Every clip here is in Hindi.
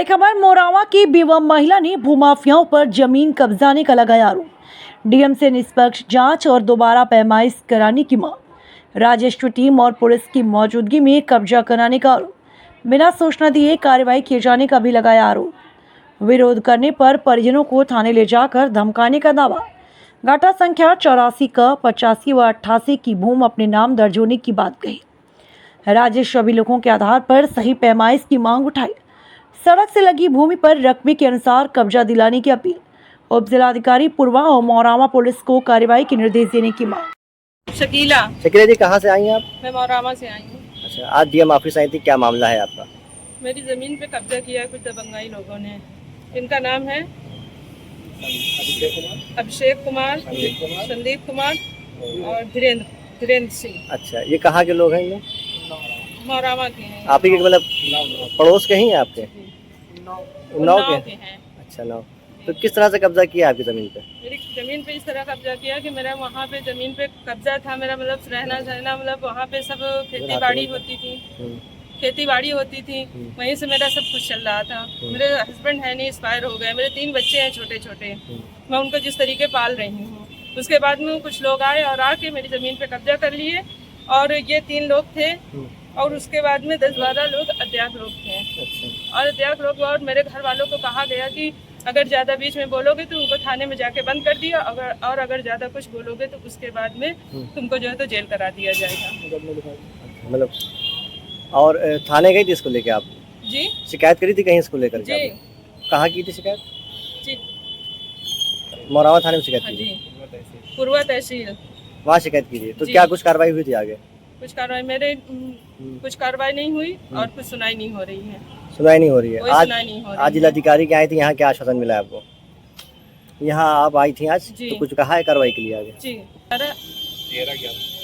बड़ी खबर, मोरावा की बेवा महिला ने भूमाफियाओं पर जमीन कब्जाने का लगाया आरोप। डीएम से निष्पक्ष जांच और दोबारा पैमाइश कराने की मांग। राजस्व टीम और पुलिस की मौजूदगी में कब्जा कराने का आरोप। बिना सूचना दिए कार्रवाई किए जाने का भी लगाया आरोप। विरोध करने पर परिजनों को थाने ले जाकर धमकाने का दावा। घाटा संख्या 84 का 85 व 88 की भूमि अपने नाम दर्ज होने की बात कही। राजस्व अभिलेखों के आधार पर सही पैमाइश की मांग उठाई। सड़क से लगी भूमि पर रकबे के अनुसार कब्जा दिलाने की अपील। उप जिलाधिकारी पूर्वा और मोरावा पुलिस को कार्रवाई के निर्देश देने की मांग। शकीला जी, कहाँ से आई हैं आप? मैं मोरावा से आई हूँ। अच्छा, आज डीएम ऑफिस आई थी, क्या मामला है आपका? मेरी ज़मीन पे कब्जा किया है कुछ दबंगाई लोगों ने। इनका नाम है अभिषेक कुमार, संदीप कुमार और धीरेन्द्र सिंह। अच्छा, ये कहाँ के लोग हैं? ये मोरावा के हैं। आप ही के मतलब पड़ोस के ही हैं आपके? उन्नाव के हैं। अच्छा, नौ। तो किस तरह से कब्जा किया आपकी जमीन पे? मेरी ज़मीन पे इस तरह कब्जा किया कि मेरा वहाँ पे ज़मीन पे कब्जा था। मेरा मतलब रहना सहना मतलब वहाँ पे सब खेती बाड़ी होती थी। वहीं से मेरा सब कुछ चल रहा था। मेरे हस्बैंड है नहीं, एक्सपायर हो गए। मेरे 3 बच्चे हैं छोटे छोटे। मैं उनको जिस तरीके पाल रही हूँ। उसके बाद में कुछ लोग आए और आके मेरी ज़मीन पे कब्जा कर लिए। और ये 3 लोग थे और उसके बाद में 10-12 लोग अज्ञात लोग थे। और अज्ञात लोग और मेरे घर वालों को कहा गया कि अगर ज़्यादा बीच में बोलोगे तो उनको थाने में जाके बंद कर दिया, अगर ज़्यादा कुछ बोलोगे तो उसके बाद में तुमको जो है तो जेल करा दिया जाएगा। मतलब और थाने गई थी इसको लेके आप? जी, शिकायत करी थी कहीं इसको लेकर? जी, कहाँ की थी शिकायत? जी, मोरावा थाने में शिकायत हाँ की जी, थी? पूर्वा तहसील वहाँ शिकायत की थी? तो जी। क्या कुछ कार्रवाई हुई थी आगे? कुछ कार्रवाई कुछ कार्रवाई नहीं हुई और कुछ सुनाई नहीं हो रही है। सुनाई नहीं हो रही है? कोई आज सुनाई नहीं हो रही आज जिलाधिकारी के आई थी, यहाँ क्या आश्वासन मिला आपको? यहाँ आप आई थी आज, जी। तो कुछ कहा है कार्रवाई के लिए आगे? जी,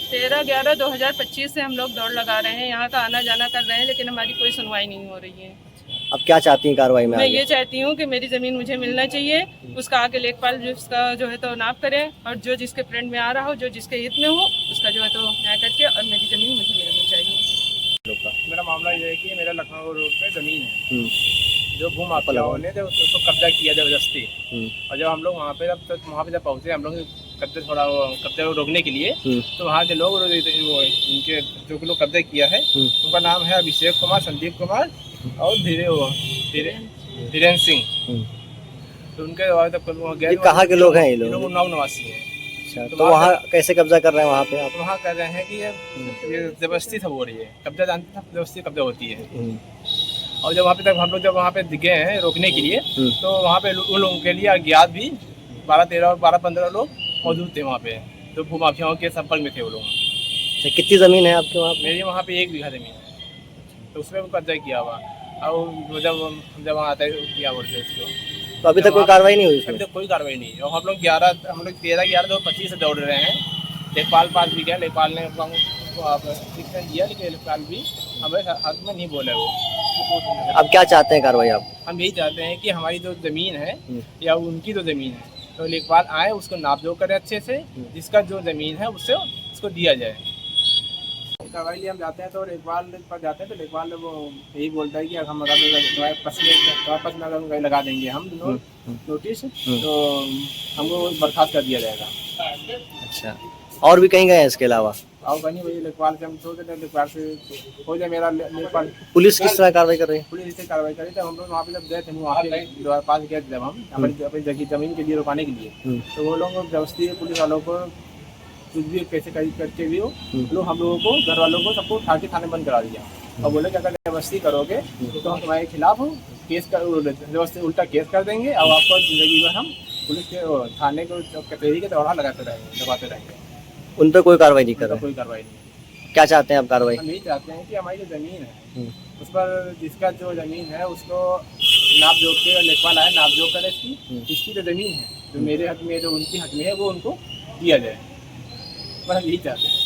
13/11/2025 से हम लोग दौड़ लगा रहे हैं, यहाँ का आना जाना कर रहे हैं, लेकिन हमारी कोई सुनवाई नहीं हो रही है। अब क्या चाहती हैं कार्रवाई में मैं आगे? ये चाहती हूँ कि मेरी ज़मीन मुझे मिलना चाहिए। उसका आगे लेखपाल जिसका जो है तो नाप करे और जो जिसके फ्रेंड में आ रहा हो, जो जिसके हित में हो, उसका जो है तो न्याय करके और मेरी ज़मीन मुझे मिलनी चाहिए। मेरा मामला ये है कि मेरा लखनऊ रोड पे ज़मीन है जो भूमाफियाओं ने उसको कब्जा किया ज़बरदस्ती। और जब हम लोग वहाँ पे जब पहुँचे हम लोग कब्जा रोकने के लिए, तो वहाँ के लोग इनके जो लोग कब्जा किया है उनका नाम है अभिषेक कुमार, संदीप कुमार और धीरेन्द्र सिंह। तो उनके कहाँ के लोग हैं ये लोग? उन्नाव निवासी हैं। तो वहाँ कैसे कब्जा कर रहे हैं वहाँ पे आप? वहाँ कर रहे हैं कि ये ज़बरदस्ती सब हो रही है। कब्जा जानते हैं, ज़बरदस्ती कब्जा होती है। और जब वहाँ पे गए हैं रोकने के लिए, तो वहाँ पे उन लोगों के लिए अज्ञात भी 12-15 लोग मौजूद थे वहाँ पे, जो भूमाफियाओं के संपर्क में थे वो लोग। अच्छा, कितनी ज़मीन है आपके वहाँ पे? मेरी वहाँ पे 1 बीघा ज़मीन है, तो उसमें कब्जा किया हुआ। और जब वहाँ आता है क्या बोलते हैं उसको, तो अभी तक कोई कार्रवाई नहीं हुई? अभी तक कोई कार्रवाई नहीं। और हम लोग 13/11/2025 से दौड़ रहे हैं। लेखपाल पास भी गया, लेखपाल ने शिक्षण दिया, लेकिन लेखपाल भी हमें हक में नहीं बोले वो। अब क्या चाहते हैं कार्रवाई आप? हम यही चाहते हैं कि हमारी जो ज़मीन है या उनकी जो ज़मीन है, तो लेखपाल आए, उसको नापजोख करें अच्छे से, जिसका जो ज़मीन है उससे उसको दिया जाए। कार्रवाई लिए हम जाते हैं तो लेखपाल पर जाते हैं, तो लेखपाल वो यही बोलता है कि हम अगर लगा देंगे हम नोटिस, तो हमको बर्खास्त कर दिया जाएगा। अच्छा, और भी कहीं गए हैं इसके अलावा? और कहीं वही लेखपाल से हम सोच रहे, लेखपाल से हो जाए मेरा लेखपाल। पुलिस किस तरह कार्रवाई कर रही है? पुलिस इससे कार्रवाई करी। तब हम लोग वहाँ पे जब गए थे, वहाँ पे पास गए थे जब हम अपनी ज़मीन के लिए रुकाने के लिए, तो वो लोग जबरदस्ती पुलिस वालों को कुछ भी कैसे करके भी हो लोग हम लोगों को, घर वालों को, सबको उठा के थाने बंद करा दिया। और बोले कि अगर जबरदस्ती करोगे तो हम तुम्हारे खिलाफ केस कर, जबरदस्ती उल्टा केस कर देंगे और आपको ज़िंदगी में हम पुलिस के थाने को कचहरी के दौरान दबाते रहेंगे। उन पर कोई कार्रवाई नहीं कर रहे? कोई कार्रवाई नहीं। क्या चाहते हैं आप कार्रवाई? हम यही चाहते हैं कि हमारी जो ज़मीन है उस पर, जिसका जो ज़मीन है उसको नाप जोख के, लेखपाल आए नाप जोख करे इसकी जो ज़मीन है, जो मेरे हक में, जो उनकी हक में है, वो उनको दिया जाए। बस यही चाहते हैं।